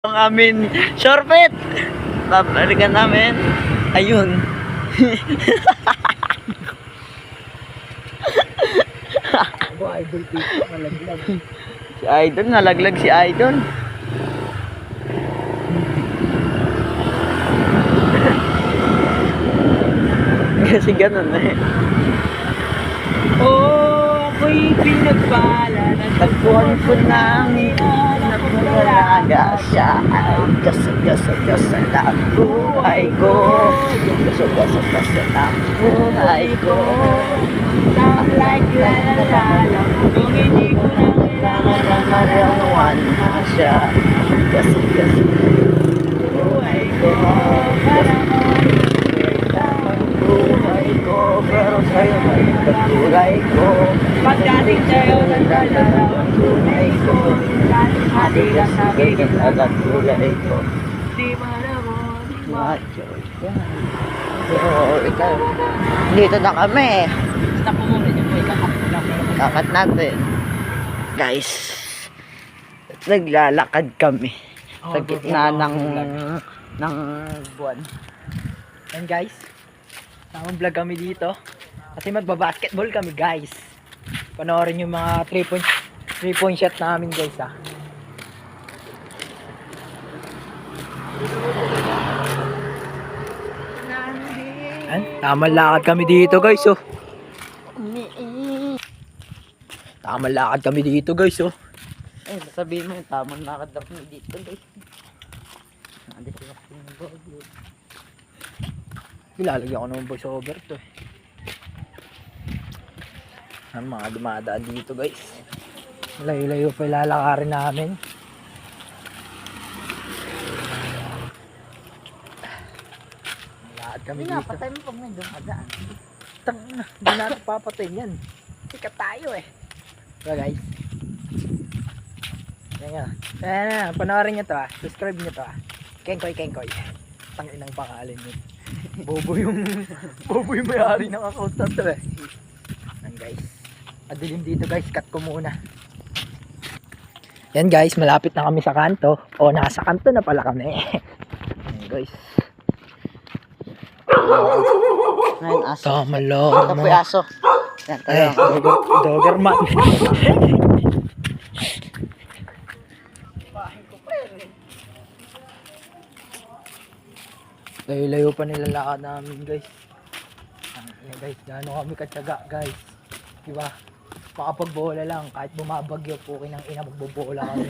Ang amin shortfit. Babalikan namin. Ayun. Idol dito, nalaglag. Si Idol, nalaglag si Idol. Kasi ganun eh. Oh, ako'y pinagpala ng Tagpuan ko namin nagmumalaga siya ay gasa-gasa-gasa ng buhay ko. Gasa-gasa-gasa ng buhay ko. Sound like la-la-la-la, kung hindi ko na Nangarawan na siya. Gasa-gasa buhay ko. Buhay ko, pero sa'yo may katulay ko. Pagdating sa'yo, nagdadala ang buhay ko. hati ka sa bigit Agad katulay ko. di malamon. Macho yan. So, ikaw. Dito na kami. Stop mo muna yung may kakat na Kakat natin. Guys, naglalakad kami sa gitna ng buwan. And guys, tamang vlog kami dito kasi magbabasketball kami guys. Panoorin yung mga 3 point shot namin guys ha. Tamang lakad kami dito guys oh. Tamang lakad kami dito guys oh. Eh, sabihin mo yung tamang lakad ako dito guys. Ilalagyan ko ng voice over to eh. Ang mga dumadaan dito guys. Layo-layo pa ilalakarin namin. Lakad kami dito. Patay mo pag may dumadaan. Tangina, hindi natin papatayin yan. Sikat tayo eh. So guys. Yan nga. Ayan, panoorin nyo to ah. Subscribe nyo to ah. Kenkoy. Tangin ang pangalan nyo. Bobo yung may-ari ng account na to eh. Yan guys. Madilim dito guys. Cut ko muna. Yan guys. Malapit na kami sa kanto. O nasa kanto na pala kami. Yan guys. Ngayon, aso. Tama lang. Ito po yung aso. Yan, Eh, tayo. Doberman. Layo-layo pa nilalakad namin guys. Ayan guys, gaano kami katyaga guys. Diba? Makapagbola lang, kahit bumabagyo po, kinang ina magbobola kami.